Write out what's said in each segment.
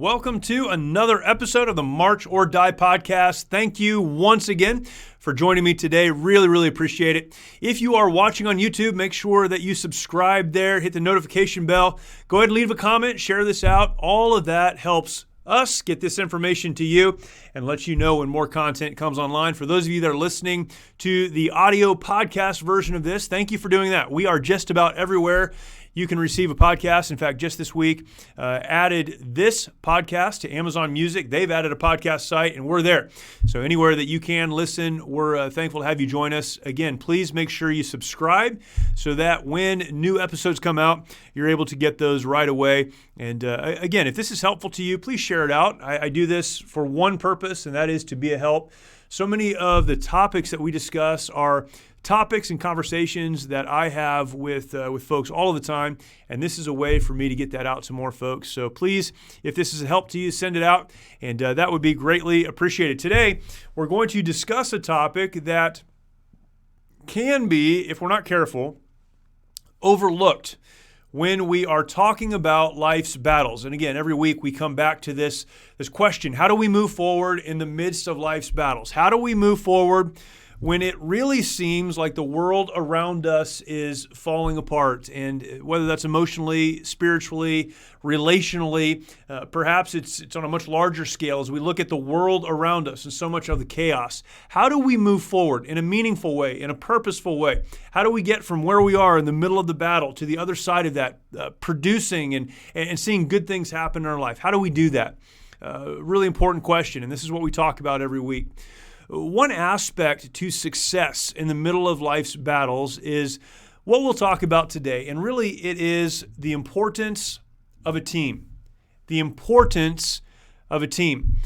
Welcome to another episode of the March or Die podcast. Thank you once again for joining me today. Really appreciate it. If you are watching on YouTube, make sure that you subscribe there, hit the notification bell. Go ahead and leave a comment, share this out. All of that helps us get this information to you and let you know when more content comes online. For those of you that are listening to the audio podcast version of this, thank you for doing that. We are just about everywhere you can receive a podcast. In fact, just this week, added this podcast to Amazon Music. They've added a podcast site, and we're there. So anywhere that you can listen, we're thankful to have you join us. Again, please make sure you subscribe so that when new episodes come out, you're able to get those right away. And again, if this is helpful to you, please share it out. I do this for one purpose, and that is to be a help. So many of the topics that we discuss are topics and conversations that I have with folks all of the time, and this is a way for me to get that out to more folks. So please, if this is a help to you, send it out, and that would be greatly appreciated. Today, we're going to discuss a topic that can be, if we're not careful, overlooked when we are talking about life's battles. And again, every week we come back to this question: how do we move forward in the midst of life's battles? How do we move forward when it really seems like the world around us is falling apart? And whether that's emotionally, spiritually, relationally, perhaps it's on a much larger scale as we look at the world around us and so much of the chaos. How do we move forward in a meaningful way, in a purposeful way? How do we get from where we are in the middle of the battle to the other side of that, producing and seeing good things happen in our life? How do we do that? Really important question, and this is what we talk about every week. One aspect to success in the middle of life's battles is what we'll talk about today. And really, it is the importance of a team. The importance of a team.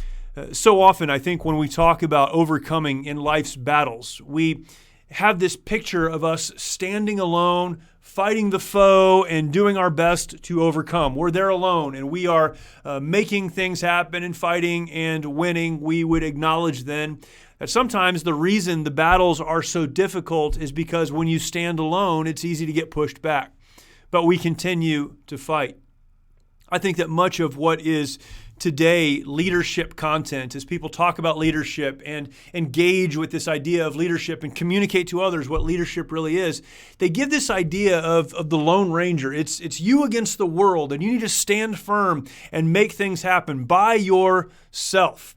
So often, I think when we talk about overcoming in life's battles, we have this picture of us standing alone, fighting the foe, and doing our best to overcome. We're there alone, and we are making things happen and fighting and winning. We would acknowledge then that sometimes the reason the battles are so difficult is because when you stand alone, it's easy to get pushed back. But we continue to fight. I think that much of what is today leadership content, as people talk about leadership and engage with this idea of leadership and communicate to others what leadership really is, they give this idea of the Lone Ranger. It's you against the world, and you need to stand firm and make things happen by yourself.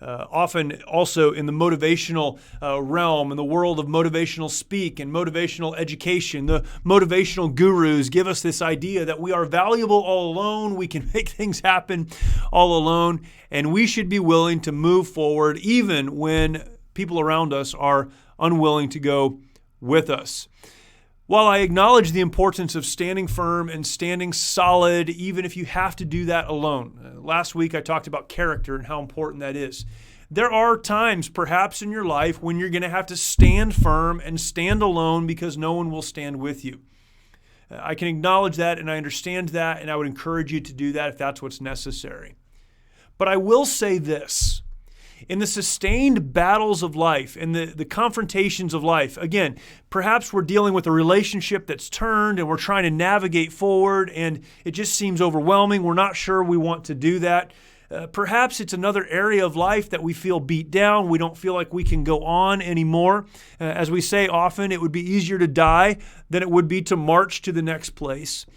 Often also in the motivational realm, in the world of motivational speak and motivational education, the motivational gurus give us this idea that we are valuable all alone, we can make things happen all alone, and we should be willing to move forward even when people around us are unwilling to go with us. While I acknowledge the importance of standing firm and standing solid, even if you have to do that alone. Last week I talked about character and how important that is. There are times perhaps in your life when you're going to have to stand firm and stand alone because no one will stand with you. I can acknowledge that and I understand that, and I would encourage you to do that if that's what's necessary. But I will say this. In the sustained battles of life, in the confrontations of life, again, perhaps we're dealing with a relationship that's turned and we're trying to navigate forward and it just seems overwhelming. We're not sure we want to do that. Perhaps it's another area of life that we feel beat down. We don't feel like we can go on anymore. As we say often, it would be easier to die than it would be to march to the next place.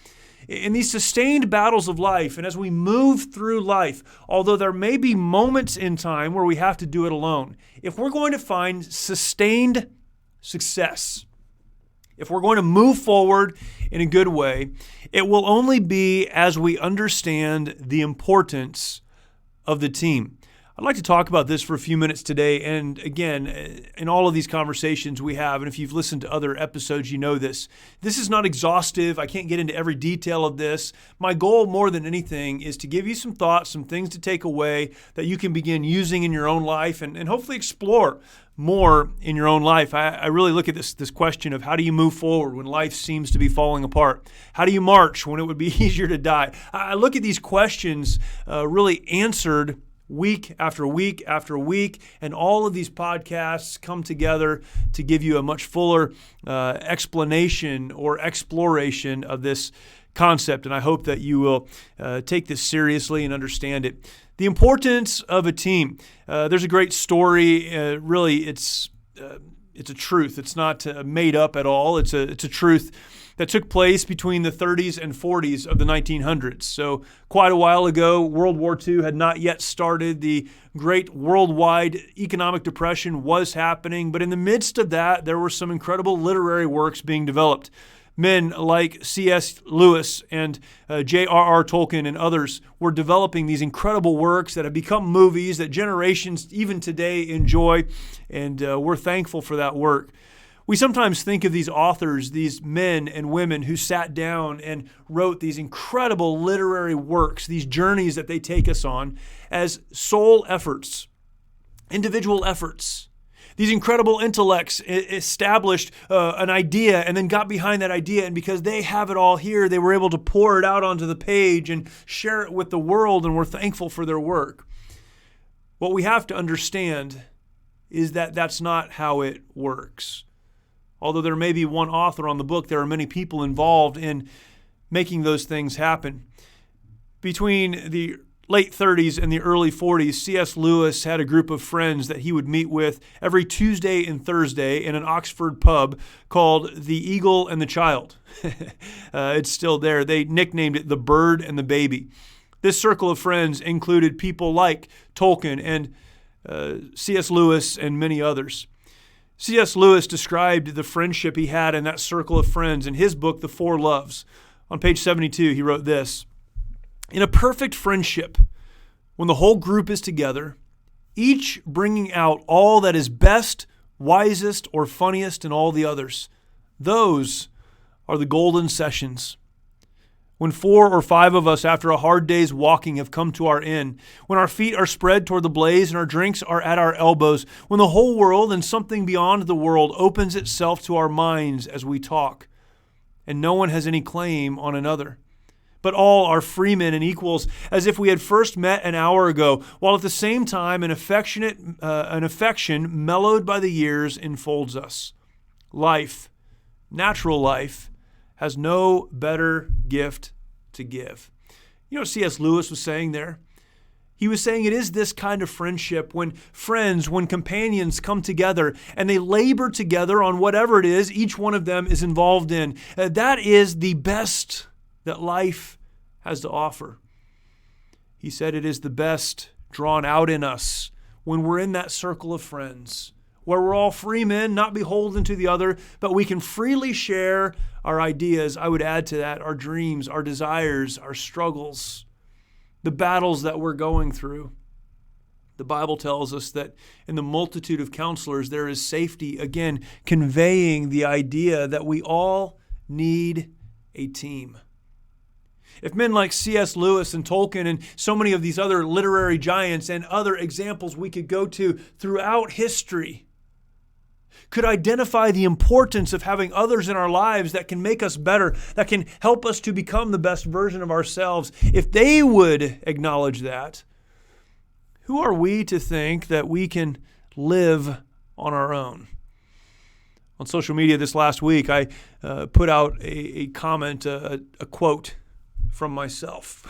In these sustained battles of life, and as we move through life, although there may be moments in time where we have to do it alone, if we're going to find sustained success, if we're going to move forward in a good way, it will only be as we understand the importance of the team. I'd like to talk about this for a few minutes today. And again, in all of these conversations we have, and if you've listened to other episodes, you know this. This is not exhaustive. I can't get into every detail of this. My goal more than anything is to give you some thoughts, some things to take away that you can begin using in your own life and hopefully explore more in your own life. I really look at this question of how do you move forward when life seems to be falling apart? How do you march when it would be easier to die? I look at these questions really answered week after week after week, and all of these podcasts come together to give you a much fuller explanation or exploration of this concept, and I hope that you will take this seriously and understand it. The importance of a team. There's a great story. Really, it's a truth. It's not made up at all. It's a truth that took place between the 30s and 40s of the 1900s. So quite a while ago, World War II had not yet started. The great worldwide economic depression was happening. But in the midst of that, there were some incredible literary works being developed. Men like C.S. Lewis and J.R.R. Tolkien and others were developing these incredible works that have become movies that generations even today enjoy, and we're thankful for that work. We sometimes think of these authors, these men and women who sat down and wrote these incredible literary works, these journeys that they take us on, as sole efforts, individual efforts. These incredible intellects established an idea and then got behind that idea, and because they have it all here, they were able to pour it out onto the page and share it with the world, and we're thankful for their work. What we have to understand is that that's not how it works. Although there may be one author on the book, there are many people involved in making those things happen. Between the late 30s and the early 40s, C.S. Lewis had a group of friends that he would meet with every Tuesday and Thursday in an Oxford pub called The Eagle and the Child. It's still there. They nicknamed it The Bird and the Baby. This circle of friends included people like Tolkien and C.S. Lewis and many others. C.S. Lewis described the friendship he had in that circle of friends in his book, The Four Loves. On page 72, he wrote this: "In a perfect friendship, when the whole group is together, each bringing out all that is best, wisest, or funniest in all the others, those are the golden sessions. When 4 or 5 of us, after a hard day's walking, have come to our inn, when our feet are spread toward the blaze and our drinks are at our elbows, when the whole world and something beyond the world opens itself to our minds as we talk, and no one has any claim on another, but all are freemen and equals, as if we had first met an hour ago, while at the same time an affection mellowed by the years enfolds us. Life, natural life, has no better gift to give." You know what C.S. Lewis was saying there? He was saying it is this kind of friendship when friends, when companions come together and they labor together on whatever it is each one of them is involved in. That is the best that life has to offer. He said it is the best drawn out in us when we're in that circle of friends, where we're all free men, not beholden to the other, but we can freely share our ideas. I would add to that our dreams, our desires, our struggles, the battles that we're going through. The Bible tells us that in the multitude of counselors there is safety, again, conveying the idea that we all need a team. If men like C.S. Lewis and Tolkien and so many of these other literary giants and other examples we could go to throughout history could identify the importance of having others in our lives that can make us better, that can help us to become the best version of ourselves, if they would acknowledge that, who are we to think that we can live on our own? On social media this last week, I put out a comment, a quote from myself.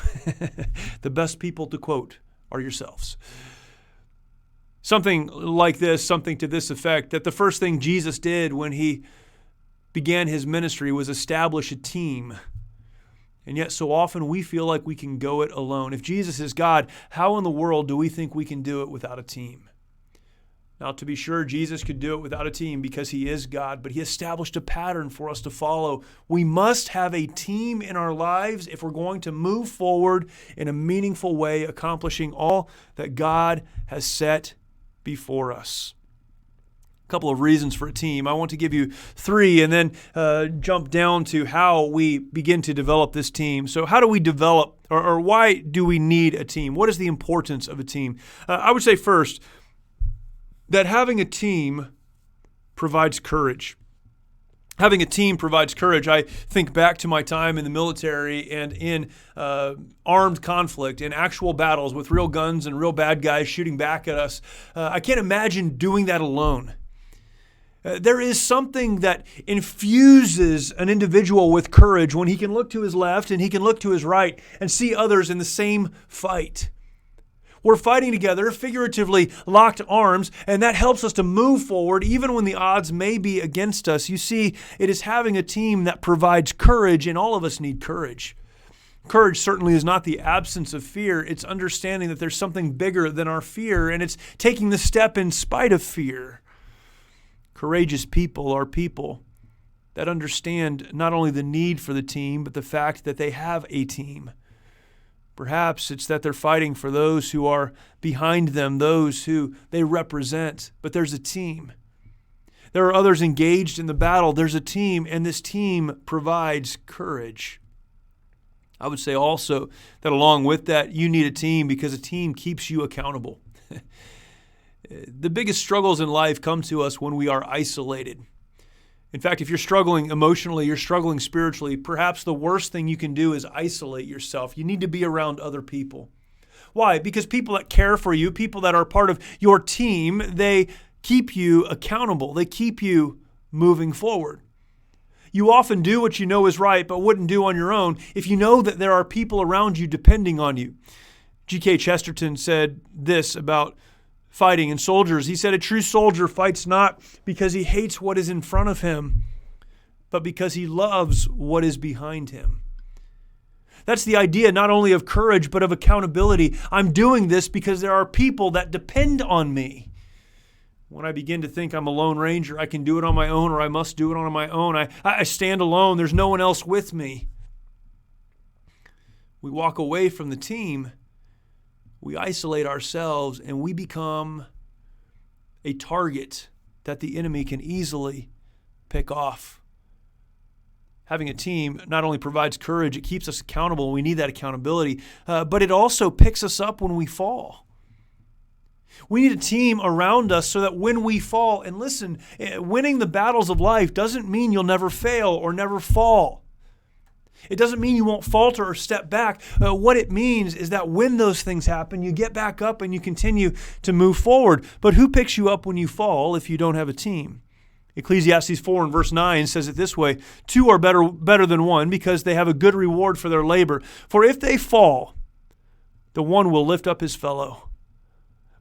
The best people to quote are yourselves. Something like this, something to this effect, that the first thing Jesus did when he began his ministry was establish a team. And yet so often we feel like we can go it alone. If Jesus is God, how in the world do we think we can do it without a team? Now, to be sure, Jesus could do it without a team because he is God, but he established a pattern for us to follow. We must have a team in our lives if we're going to move forward in a meaningful way, accomplishing all that God has set before us. A couple of reasons for a team. I want to give you 3 and then jump down to how we begin to develop this team. So how do we develop, or why do we need a team? What is the importance of a team? I would say first that having a team provides courage. Having a team provides courage. I think back to my time in the military and in armed conflict, in actual battles with real guns and real bad guys shooting back at us. I can't imagine doing that alone. There is something that infuses an individual with courage when he can look to his left and he can look to his right and see others in the same fight. We're fighting together, figuratively locked arms, and that helps us to move forward even when the odds may be against us. You see, it is having a team that provides courage, and all of us need courage. Courage certainly is not the absence of fear. It's understanding that there's something bigger than our fear, and it's taking the step in spite of fear. Courageous people are people that understand not only the need for the team, but the fact that they have a team. Perhaps it's that they're fighting for those who are behind them, those who they represent, but there's a team. There are others engaged in the battle. There's a team, and this team provides courage. I would say also that along with that, you need a team because a team keeps you accountable. The biggest struggles in life come to us when we are isolated. In fact, if you're struggling emotionally, you're struggling spiritually, perhaps the worst thing you can do is isolate yourself. You need to be around other people. Why? Because people that care for you, people that are part of your team, they keep you accountable. They keep you moving forward. You often do what you know is right, but wouldn't do on your own if you know that there are people around you depending on you. G.K. Chesterton said this about fighting and soldiers. He said, a true soldier fights not because he hates what is in front of him, but because he loves what is behind him. That's the idea not only of courage, but of accountability. I'm doing this because there are people that depend on me. When I begin to think I'm a lone ranger, I can do it on my own, or I must do it on my own. I stand alone. There's no one else with me. We walk away from the team. We isolate ourselves, and we become a target that the enemy can easily pick off. Having a team not only provides courage, it keeps us accountable. We need that accountability, but it also picks us up when we fall. We need a team around us so that when we fall, and listen, winning the battles of life doesn't mean you'll never fail or never fall. It doesn't mean you won't falter or step back. What it means is that when those things happen, you get back up and you continue to move forward. But who picks you up when you fall if you don't have a team? Ecclesiastes 4 and verse 9 says it this way, two are better than one because they have a good reward for their labor. For if they fall, the one will lift up his fellow.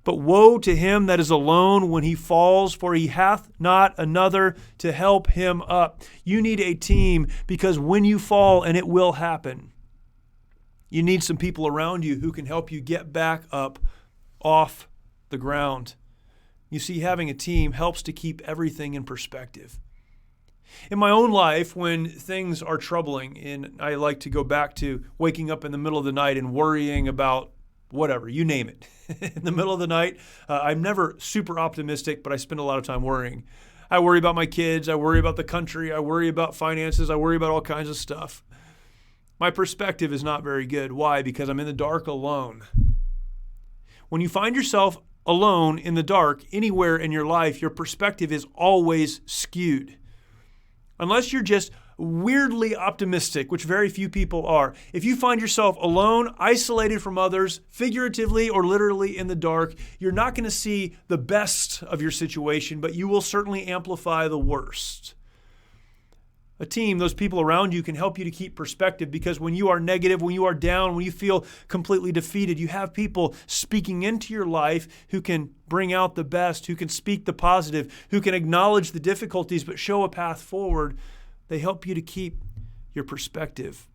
But woe to him that is alone when he falls, for he hath not another to help him up. You need a team because when you fall, and it will happen, you need some people around you who can help you get back up off the ground. You see, having a team helps to keep everything in perspective. In my own life, when things are troubling, and I like to go back to waking up in the middle of the night and worrying about whatever, you name it. In the middle of the night, I'm never super optimistic, but I spend a lot of time worrying. I worry about my kids. I worry about the country. I worry about finances. I worry about all kinds of stuff. My perspective is not very good. Why? Because I'm in the dark alone. When you find yourself alone in the dark anywhere in your life, your perspective is always skewed. Unless you're just weirdly optimistic, which very few people are. If you find yourself alone, isolated from others, figuratively or literally in the dark, you're not going to see the best of your situation, but you will certainly amplify the worst. A team, those people around you can help you to keep perspective because when you are negative, when you are down, when you feel completely defeated, you have people speaking into your life who can bring out the best, who can speak the positive, who can acknowledge the difficulties but show a path forward. They help you to keep your perspective.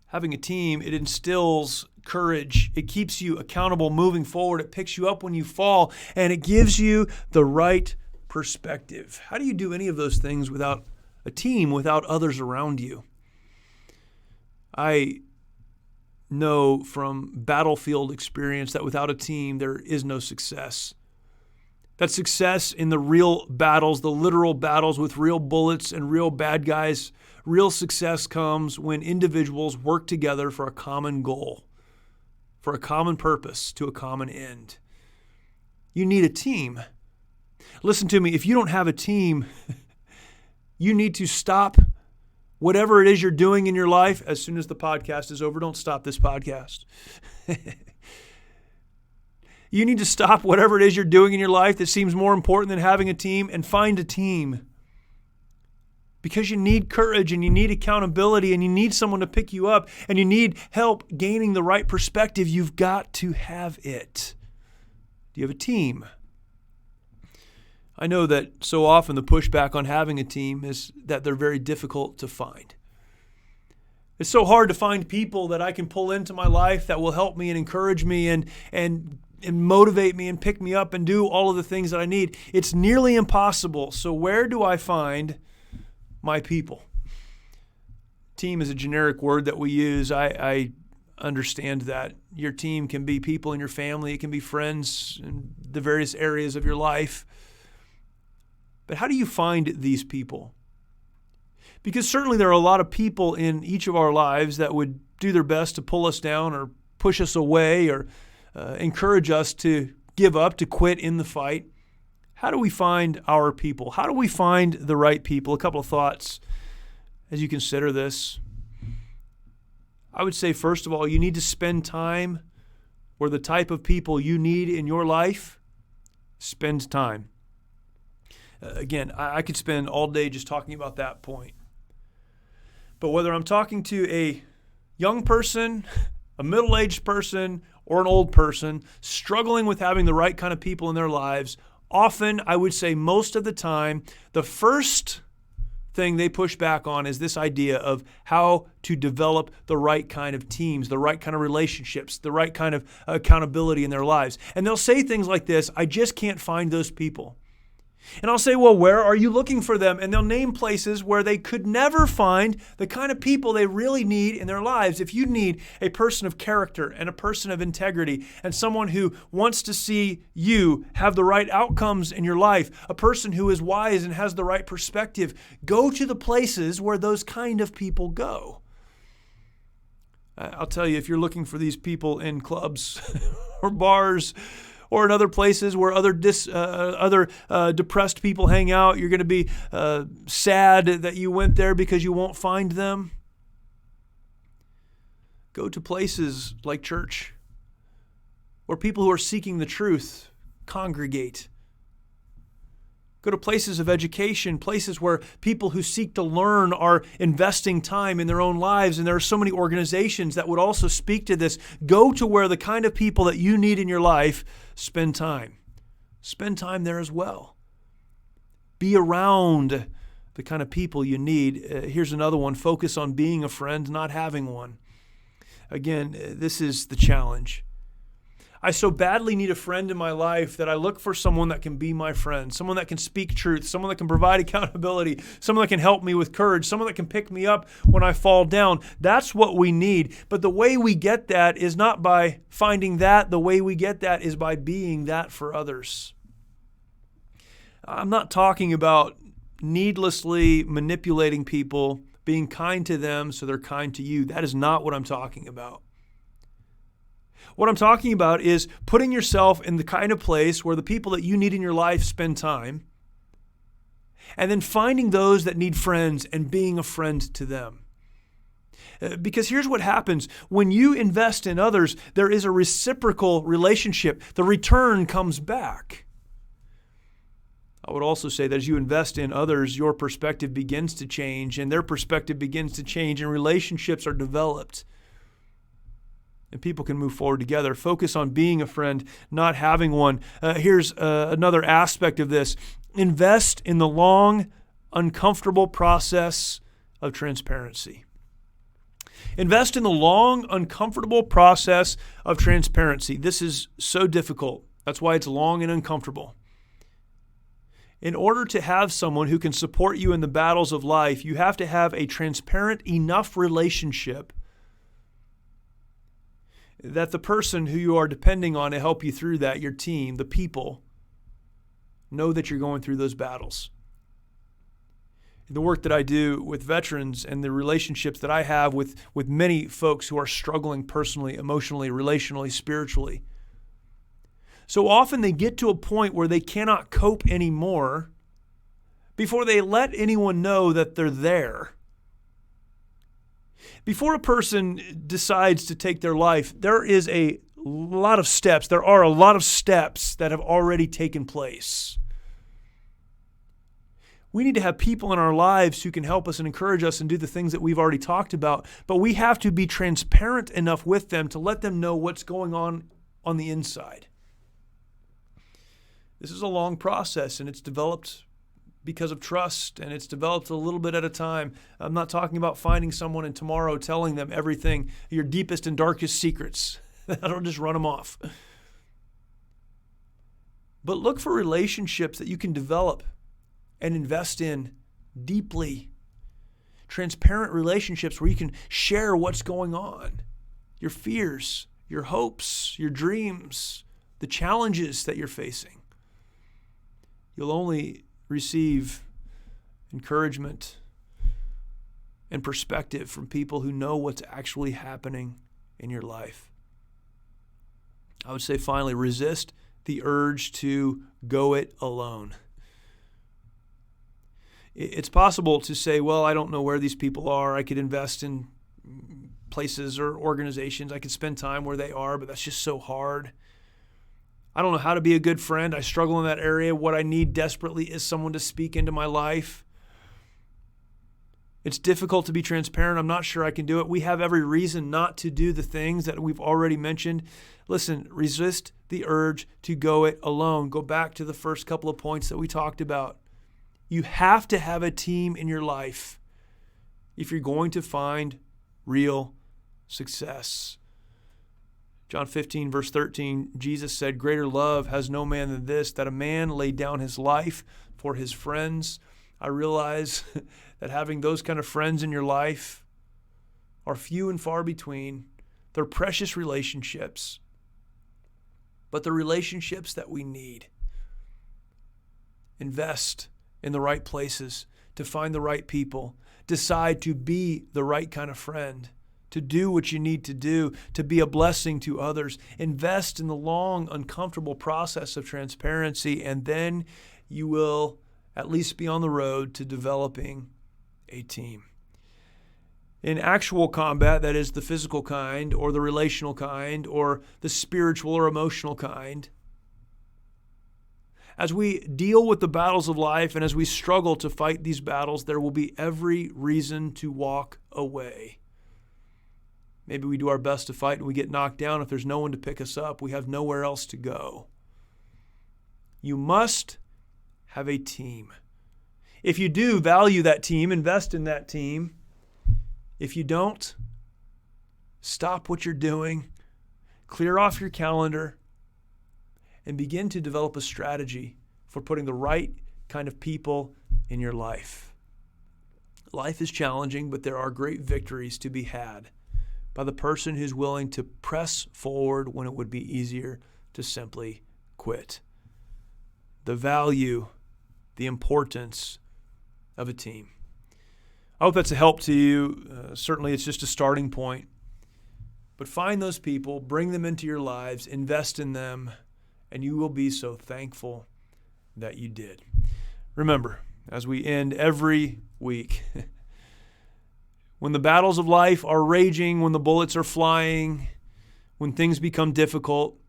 Having a team, it instills courage. It keeps you accountable moving forward. It picks you up when you fall, and it gives you the right perspective. How do you do any of those things without a team, without others around you? I know from battlefield experience that without a team, there is no success. That success in the real battles, the literal battles with real bullets and real bad guys, real success comes when individuals work together for a common goal, for a common purpose, to a common end. You need a team. Listen to me, if you don't have a team, you need to stop whatever it is you're doing in your life as soon as the podcast is over. Don't stop this podcast. You need to stop whatever it is you're doing in your life that seems more important than having a team and find a team. Because you need courage and you need accountability and you need someone to pick you up and you need help gaining the right perspective. You've got to have it. Do you have a team? I know that so often the pushback on having a team is that they're very difficult to find. It's so hard to find people that I can pull into my life that will help me and encourage me and motivate me and pick me up and do all of the things that I need. It's nearly impossible. So where do I find my people? Team is a generic word that we use. I understand that. Your team can be people in your family. It can be friends in the various areas of your life. But how do you find these people? Because certainly there are a lot of people in each of our lives that would do their best to pull us down or push us away or encourage us to give up, to quit in the fight. How do we find our people? How do we find the right people? A couple of thoughts as you consider this. I would say, first of all, you need to spend time where the type of people you need in your life, spend time. Again, I could spend all day just talking about that point. But whether I'm talking to a young person, a middle-aged person, or an old person struggling with having the right kind of people in their lives, often, I would say most of the time, the first thing they push back on is this idea of how to develop the right kind of teams, the right kind of relationships, the right kind of accountability in their lives. And they'll say things like this: I just can't find those people. And I'll say, well, where are you looking for them? And they'll name places where they could never find the kind of people they really need in their lives. If you need a person of character and a person of integrity and someone who wants to see you have the right outcomes in your life, a person who is wise and has the right perspective, go to the places where those kind of people go. I'll tell you, if you're looking for these people in clubs or bars, or in other places where other depressed people hang out, you're going to be sad that you went there because you won't find them. Go to places like church, where people who are seeking the truth congregate. Go to places of education, places where people who seek to learn are investing time in their own lives. And there are so many organizations that would also speak to this. Go to where the kind of people that you need in your life, spend time. Spend time there as well. Be around the kind of people you need. Here's another one. Focus on being a friend, not having one. Again, this is the challenge. I so badly need a friend in my life that I look for someone that can be my friend, someone that can speak truth, someone that can provide accountability, someone that can help me with courage, someone that can pick me up when I fall down. That's what we need. But the way we get that is not by finding that. The way we get that is by being that for others. I'm not talking about needlessly manipulating people, being kind to them so they're kind to you. That is not what I'm talking about. What I'm talking about is putting yourself in the kind of place where the people that you need in your life spend time, and then finding those that need friends and being a friend to them. Because here's what happens. When you invest in others, there is a reciprocal relationship. The return comes back. I would also say that as you invest in others, your perspective begins to change, and their perspective begins to change, and relationships are developed. And people can move forward together. Focus on being a friend, not having one. Here's another aspect of this. Invest in the long, uncomfortable process of transparency. Invest in the long, uncomfortable process of transparency. This is so difficult. That's why it's long and uncomfortable. In order to have someone who can support you in the battles of life, you have to have a transparent enough relationship that the person who you are depending on to help you through that, your team, the people, know that you're going through those battles. In the work that I do with veterans and the relationships that I have with many folks who are struggling personally, emotionally, relationally, spiritually, so often they get to a point where they cannot cope anymore before they let anyone know that they're there. Before a person decides to take their life, there is a lot of steps. There are a lot of steps that have already taken place. We need to have people in our lives who can help us and encourage us and do the things that we've already talked about, but we have to be transparent enough with them to let them know what's going on the inside. This is a long process, and it's developed because of trust, and it's developed a little bit at a time. I'm not talking about finding someone and tomorrow telling them everything, your deepest and darkest secrets. That'll just run them off. But look for relationships that you can develop and invest in deeply. Transparent relationships where you can share what's going on, your fears, your hopes, your dreams, the challenges that you're facing. You'll only receive encouragement and perspective from people who know what's actually happening in your life. I would say finally, resist the urge to go it alone. It's possible to say, well, I don't know where these people are. I could invest in places or organizations. I could spend time where they are, but that's just so hard. I don't know how to be a good friend. I struggle in that area. What I need desperately is someone to speak into my life. It's difficult to be transparent. I'm not sure I can do it. We have every reason not to do the things that we've already mentioned. Listen, resist the urge to go it alone. Go back to the first couple of points that we talked about. You have to have a team in your life if you're going to find real success. John 15, verse 13, Jesus said, "Greater love has no man than this, that a man lay down his life for his friends." I realize that having those kind of friends in your life are few and far between. They're precious relationships, but the relationships that we need. Invest in the right places to find the right people. Decide to be the right kind of friend, to do what you need to do, to be a blessing to others. Invest in the long, uncomfortable process of transparency, and then you will at least be on the road to developing a team. In actual combat, that is the physical kind, or the relational kind, or the spiritual or emotional kind, as we deal with the battles of life and as we struggle to fight these battles, there will be every reason to walk away. Maybe we do our best to fight and we get knocked down. If there's no one to pick us up, we have nowhere else to go. You must have a team. If you do value that team, invest in that team. If you don't, stop what you're doing, clear off your calendar, and begin to develop a strategy for putting the right kind of people in your life. Life is challenging, but there are great victories to be had by the person who's willing to press forward when it would be easier to simply quit. The value, the importance of a team. I hope that's a help to you. Certainly it's just a starting point. But find those people, bring them into your lives, invest in them, and you will be so thankful that you did. Remember, as we end every week, when the battles of life are raging, when the bullets are flying, when things become difficult,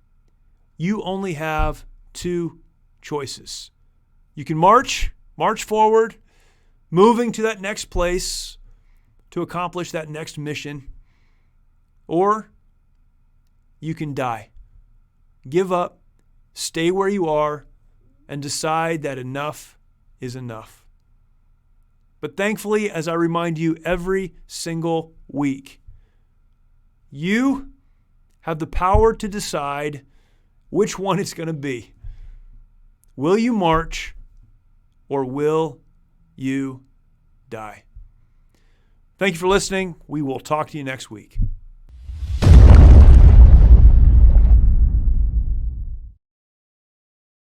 you only have two choices. You can march forward, moving to that next place to accomplish that next mission, or you can die. Give up. Stay where you are and decide that enough is enough. But thankfully, as I remind you every single week, you have the power to decide which one it's going to be. Will you march or will you die? Thank you for listening. We will talk to you next week.